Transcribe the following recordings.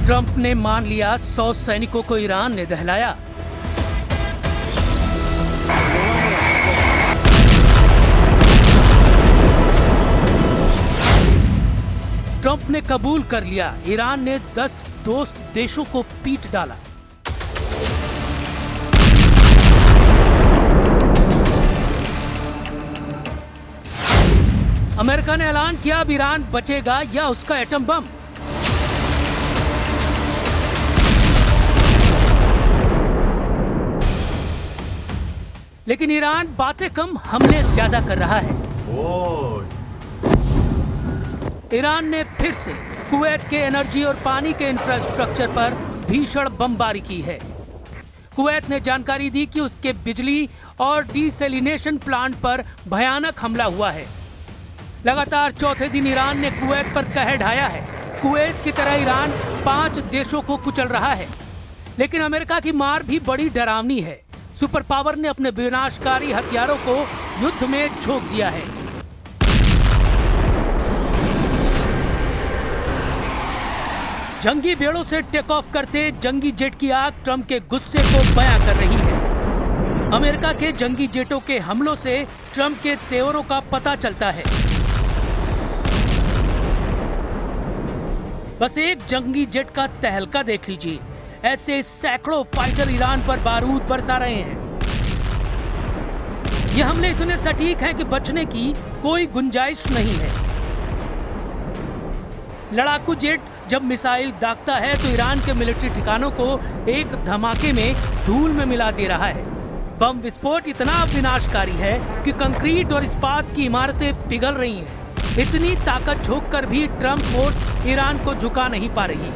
Trump ने मान लिया 100 सैनिकों को ईरान ने दहलाया। ट्रंप ने कबूल कर लिया, ईरान ने 10 दोस्त देशों को पीट डाला। अमेरिका ने ऐलान किया अब ईरान बचेगा या उसका एटम बम। लेकिन ईरान बातें कम, हमले ज्यादा कर रहा है। ईरान ने फिर से कुवैत के एनर्जी और पानी के इंफ्रास्ट्रक्चर पर भीषण बमबारी की है। कुवैत ने जानकारी दी कि उसके बिजली और डिसैलिनेशन प्लांट पर भयानक हमला हुआ है। लगातार चौथे दिन ईरान ने कुवैत पर कहर ढाया है। कुवैत की तरह ईरान 5 देशों को कुचल रहा है। लेकिन अमेरिका की मार भी बड़ी डरावनी है। सुपर पावर ने अपने विनाशकारी हथियारों को युद्ध में झोंक दिया है। जंगी बेड़ों से टेक ऑफ करते जंगी जेट की आग ट्रंप के गुस्से को बयां कर रही है। अमेरिका के जंगी जेटों के हमलों से ट्रंप के तेवरों का पता चलता है। बस एक जंगी जेट का तहलका देख लीजिए, ऐसे सैकड़ों फाइटर ईरान पर बारूद बरसा रहे हैं। ये हमले इतने सटीक हैं कि बचने की कोई गुंजाइश नहीं है। लड़ाकू जेट जब मिसाइल दागता है तो ईरान के मिलिट्री ठिकानों को एक धमाके में धूल में मिला दे रहा है। बम विस्फोट इतना विनाशकारी है कि कंक्रीट और इस्पात की इमारतें पिघल रही हैं। इतनी ताकत झोंक कर भी ट्रंप फोर्स ईरान को झुका नहीं पा रही,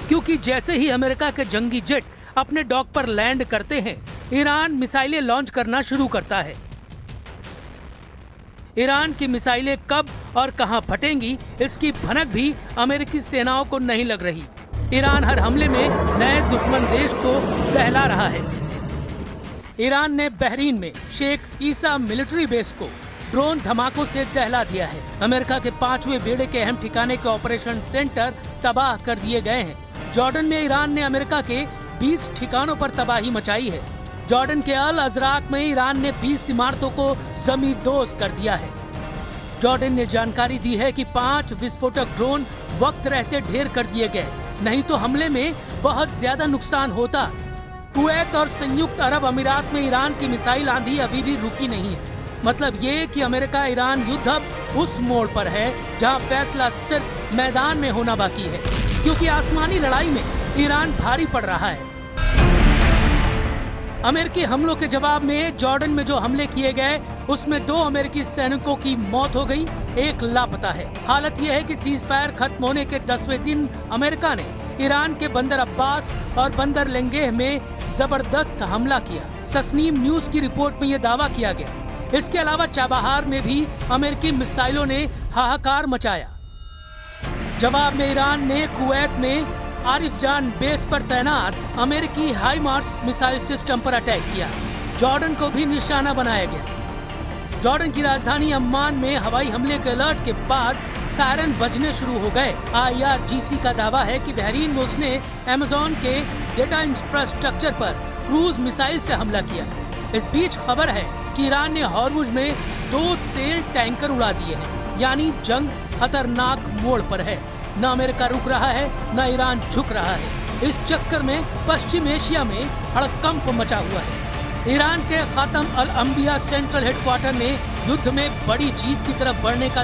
क्योंकि जैसे ही अमेरिका के जंगी जेट अपने डॉक पर लैंड करते हैं, ईरान मिसाइलें लॉन्च करना शुरू करता है। ईरान की मिसाइलें कब और कहां फटेंगी, इसकी भनक भी अमेरिकी सेनाओं को नहीं लग रही। ईरान हर हमले में नए दुश्मन देश को दहला रहा है। ईरान ने बहरीन में शेख ईसा मिलिट्री बेस को ड्रोन धमाकों से दहला दिया है। अमेरिका के 5वें बेड़े के अहम ठिकाने के ऑपरेशन सेंटर तबाह कर दिए गए हैं। जॉर्डन में ईरान ने अमेरिका के 20 ठिकानों पर तबाही मचाई है। जॉर्डन के अल अजराक में ईरान ने 20 इमारतों को जमींदोज कर दिया है। जॉर्डन ने जानकारी दी है कि 5 विस्फोटक ड्रोन वक्त रहते ढेर कर दिए गए, नहीं तो हमले में बहुत ज्यादा नुकसान होता। कुवैत और संयुक्त अरब अमीरात में ईरान की मिसाइल आंधी अभी भी रुकी नहीं है। मतलब ये कि अमेरिका ईरान युद्ध अब उस मोड़ पर है जहां फैसला सिर्फ मैदान में होना बाकी है, क्योंकि आसमानी लड़ाई में ईरान भारी पड़ रहा है। अमेरिकी हमलों के जवाब में जॉर्डन में जो हमले किए गए उसमें 2 अमेरिकी सैनिकों की मौत हो गई, 1 लापता है। हालत यह है कि सीज फायर खत्म होने के 10वें दिन अमेरिका ने ईरान के बंदर अब्बास और बंदर लेंगेह में जबरदस्त हमला किया। तस्नीम न्यूज की रिपोर्ट में यह दावा किया गया। इसके अलावा चाबहार में भी अमेरिकी मिसाइलों ने हाहाकार मचाया। जवाब में ईरान ने कुवैत में आरिफजान बेस पर तैनात अमेरिकी हाइमार्स मिसाइल सिस्टम पर अटैक किया। जॉर्डन को भी निशाना बनाया गया। जॉर्डन की राजधानी अम्मान में हवाई हमले के अलर्ट के बाद सायरन बजने शुरू हो गए। IRGC का दावा है कि बहरीन में उसने अमेज़न के डेटा इंफ्रास्ट्रक्चर पर क्रूज मिसाइल से हमला किया। इस बीच खबर है कि ईरान ने हॉर्मुज में 2 तेल टैंकर उड़ा दिए हैं, यानी जंग खतरनाक मोड़ पर है। न अमेरिका रुक रहा है, न ईरान झुक रहा है। इस चक्कर में पश्चिम एशिया में हड़कंप मचा हुआ है। ईरान के खातम अल अंबिया सेंट्रल हेडक्वार्टर ने युद्ध में बड़ी जीत की तरफ बढ़ने का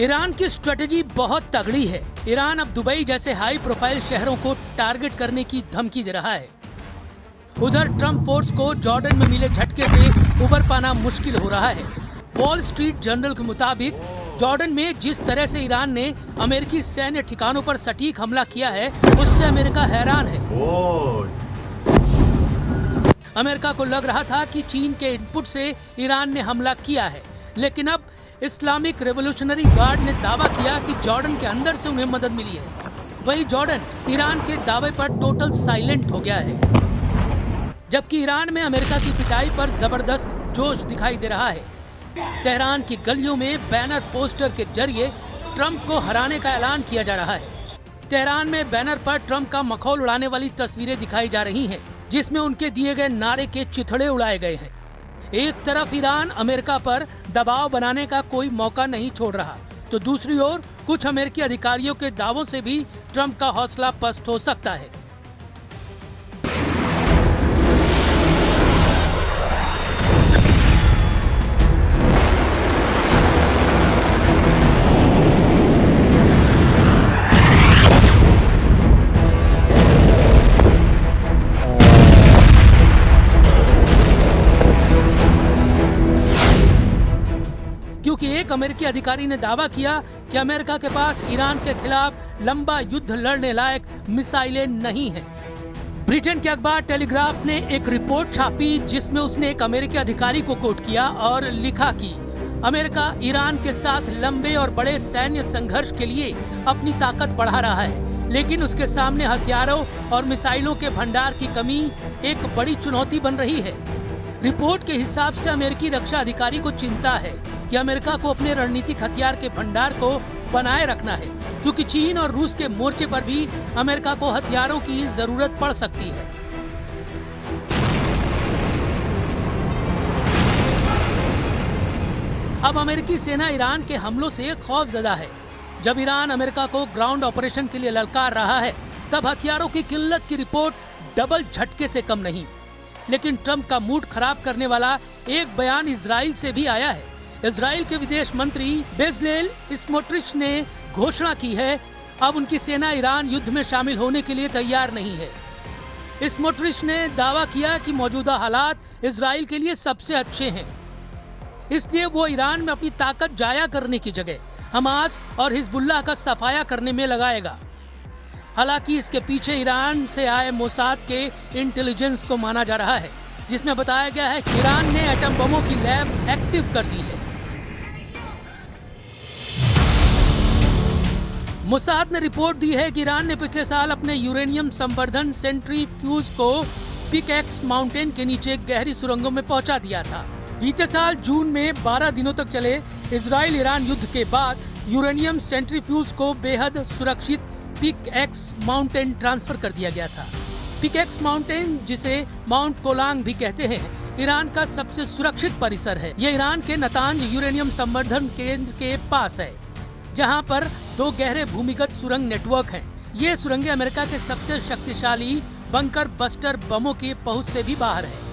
ईरान की स्ट्रेटेजी बहुत तगड़ी है। ईरान अब दुबई जैसे हाई प्रोफाइल शहरों को टारगेट करने की धमकी दे रहा है। उधर ट्रंप फोर्स को जॉर्डन में मिले झटके से उबर पाना मुश्किल हो रहा है। वॉल स्ट्रीट जर्नल के मुताबिक जॉर्डन में जिस तरह से ईरान ने अमेरिकी सैन्य ठिकानों पर सटीक हमला किया है, उससे अमेरिका हैरान है। अमेरिका को लग रहा था कि चीन के इनपुट से ईरान ने हमला किया है, लेकिन अब इस्लामिक रेवोल्यूशनरी गार्ड ने दावा किया कि जॉर्डन के अंदर से उन्हें मदद मिली है। वही जॉर्डन ईरान के दावे पर टोटल साइलेंट हो गया है, जबकि ईरान में अमेरिका की पिटाई पर जबरदस्त जोश दिखाई दे रहा है। तेहरान की गलियों में बैनर पोस्टर के जरिए ट्रंप को हराने का ऐलान किया जा रहा है। तेहरान में बैनर पर ट्रंप का मखौल उड़ाने वाली तस्वीरें दिखाई जा रही हैं, जिसमें उनके दिए गए नारे के चिथड़े उड़ाए गए हैं। एक तरफ ईरान अमेरिका पर दबाव बनाने का कोई मौका नहीं छोड़ रहा, तो दूसरी ओर कुछ अमेरिकी अधिकारियों के दावों से भी ट्रंप का हौसला पस्त हो सकता है। क्योंकि एक अमेरिकी अधिकारी ने दावा किया कि अमेरिका के पास ईरान के खिलाफ लंबा युद्ध लड़ने लायक मिसाइलें नहीं हैं। ब्रिटेन के अखबार टेलीग्राफ ने एक रिपोर्ट छापी, जिसमें उसने एक अमेरिकी अधिकारी को कोट किया और लिखा कि अमेरिका ईरान के साथ लंबे और बड़े सैन्य संघर्ष के लिए अपनी ताकत बढ़ा रहा है, लेकिन उसके सामने हथियारों और मिसाइलों के भंडार की कमी एक बड़ी चुनौती बन रही है। रिपोर्ट के हिसाब से अमेरिकी रक्षा अधिकारी को चिंता है कि अमेरिका को अपने रणनीतिक हथियार के भंडार को बनाए रखना है, क्योंकि चीन और रूस के मोर्चे पर भी अमेरिका को हथियारों की जरूरत पड़ सकती है। अब अमेरिकी सेना ईरान के हमलों से खौफजदा है। जब ईरान अमेरिका को ग्राउंड ऑपरेशन के लिए ललकार रहा है, तब हथियारों की किल्लत की रिपोर्ट डबल झटके से कम नहीं। लेकिन ट्रंप का मूड खराब करने वाला एक बयान इजराइल से भी आया है। इजराइल के विदेश मंत्री बेजलेल स्मोट्रिच ने घोषणा की है, अब उनकी सेना ईरान युद्ध में शामिल होने के लिए तैयार नहीं है। स्मोट्रिच ने दावा किया कि मौजूदा हालात इजराइल के लिए सबसे अच्छे हैं, इसलिए वो ईरान में अपनी ताकत जाया करने की जगह हमास और हिजबुल्लाह का सफाया करने में लगाएगा। हालांकि इसके पीछे ईरान से आए मोसाद के इंटेलिजेंस को माना जा रहा है, जिसमें बताया गया है कि ईरान ने एटम बमों की लैब एक्टिव कर दी है। मोसाद ने रिपोर्ट दी है कि ईरान ने पिछले साल अपने यूरेनियम संवर्धन सेंट्रीफ्यूज को पिकैक्स माउंटेन के नीचे गहरी सुरंगों में पहुंचा दिया था। बीते साल जून में 12 दिनों तक चले इजराइल ईरान युद्ध के बाद यूरेनियम सेंट्रीफ्यूज को बेहद सुरक्षित पिकैक्स माउंटेन ट्रांसफर कर दिया गया था। पिकैक्स माउंटेन, जिसे माउंट कोलांग भी कहते हैं, ईरान का सबसे सुरक्षित परिसर है। ये ईरान के नतांज यूरेनियम संवर्धन केंद्र के पास है, जहां पर 2 गहरे भूमिगत सुरंग नेटवर्क हैं। ये सुरंगें अमेरिका के सबसे शक्तिशाली बंकर बस्टर बमों की पहुंच से भी बाहर है।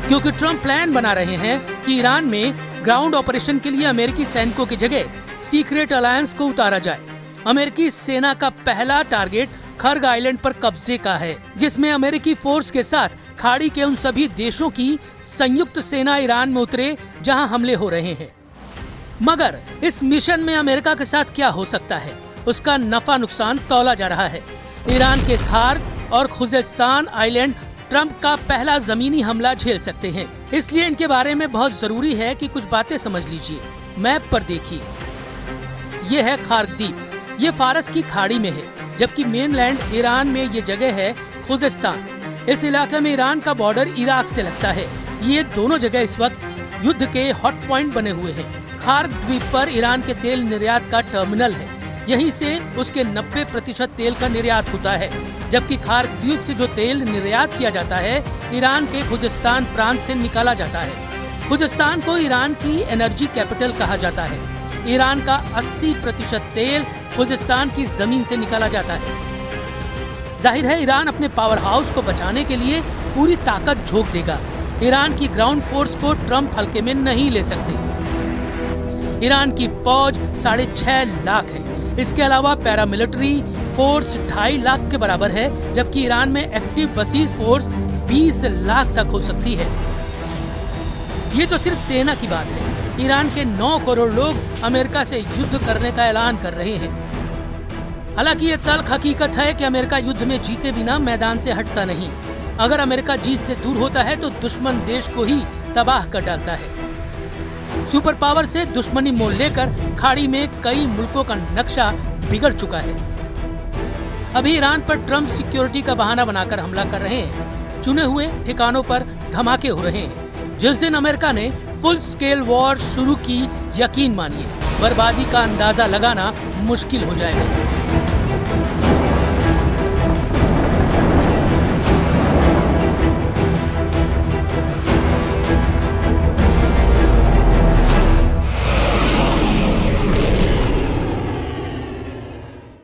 क्योंकि ट्रंप प्लान बना रहे हैं कि ईरान में ग्राउंड ऑपरेशन के लिए अमेरिकी सैनिकों की जगह सीक्रेट अलायंस को उतारा जाए। अमेरिकी सेना का पहला टारगेट खर्ग आइलैंड पर कब्जे का है, जिसमें अमेरिकी फोर्स के साथ खाड़ी के उन सभी देशों की संयुक्त सेना ईरान में उतरे जहां हमले हो रहे हैं। मगर इस मिशन में अमेरिका के साथ क्या हो सकता है, उसका नफा नुकसान तौला जा रहा है। ईरान के खार्ग और खुजेस्तान आइलैंड ट्रंप का पहला जमीनी हमला झेल सकते हैं, इसलिए इनके बारे में बहुत जरूरी है कि कुछ बातें समझ लीजिए। मैप पर देखिए, ये है खार्ग द्वीप, ये फारस की खाड़ी में है, जबकि मेनलैंड ईरान में ये जगह है खुजेस्तान। इस इलाके में ईरान का बॉर्डर इराक से लगता है। ये दोनों जगह इस वक्त युद्ध के हॉट पॉइंट बने हुए हैं। खार्ग द्वीप पर ईरान के तेल निर्यात का टर्मिनल है, यहीं से उसके 90% तेल का निर्यात होता है। जबकि खार्ग द्वीप से जो तेल निर्यात किया जाता है, ईरान के खुजेस्तान प्रांत से निकाला जाता है। खुजेस्तान को ईरान की एनर्जी कैपिटल कहा जाता है। ईरान का 80% तेल खुजेस्तान की जमीन से निकाला जाता है। जाहिर है ईरान अपने पावर हाउस को बचाने के लिए पूरी ताकत झोंक देगा। ईरान की ग्राउंड फोर्स को ट्रंप हल्के में नहीं ले सकते। ईरान की फौज 6.5 लाख है। इसके अलावा पैरामिलिट्री फोर्स 2.5 लाख के बराबर है, जबकि ईरान में एक्टिव बसीज फोर्स 20 लाख तक हो सकती है। ये तो सिर्फ सेना की बात है। ईरान के 9 करोड़ लोग अमेरिका से युद्ध करने का ऐलान कर रहे हैं। हालांकि ये तल्ख हकीकत है कि अमेरिका युद्ध में जीते बिना मैदान से हटता नहीं। अगर अमेरिका जीत से दूर होता है तो दुश्मन देश को ही तबाह कर डालता है। सुपर पावर से दुश्मनी मोल लेकर खाड़ी में कई मुल्कों का नक्शा बिगड़ चुका है। अभी ईरान पर ट्रम्प सिक्योरिटी का बहाना बनाकर हमला कर रहे हैं। चुने हुए ठिकानों पर धमाके हो रहे हैं। जिस दिन अमेरिका ने फुल स्केल वॉर शुरू की, यकीन मानिए बर्बादी का अंदाजा लगाना मुश्किल हो जाएगा।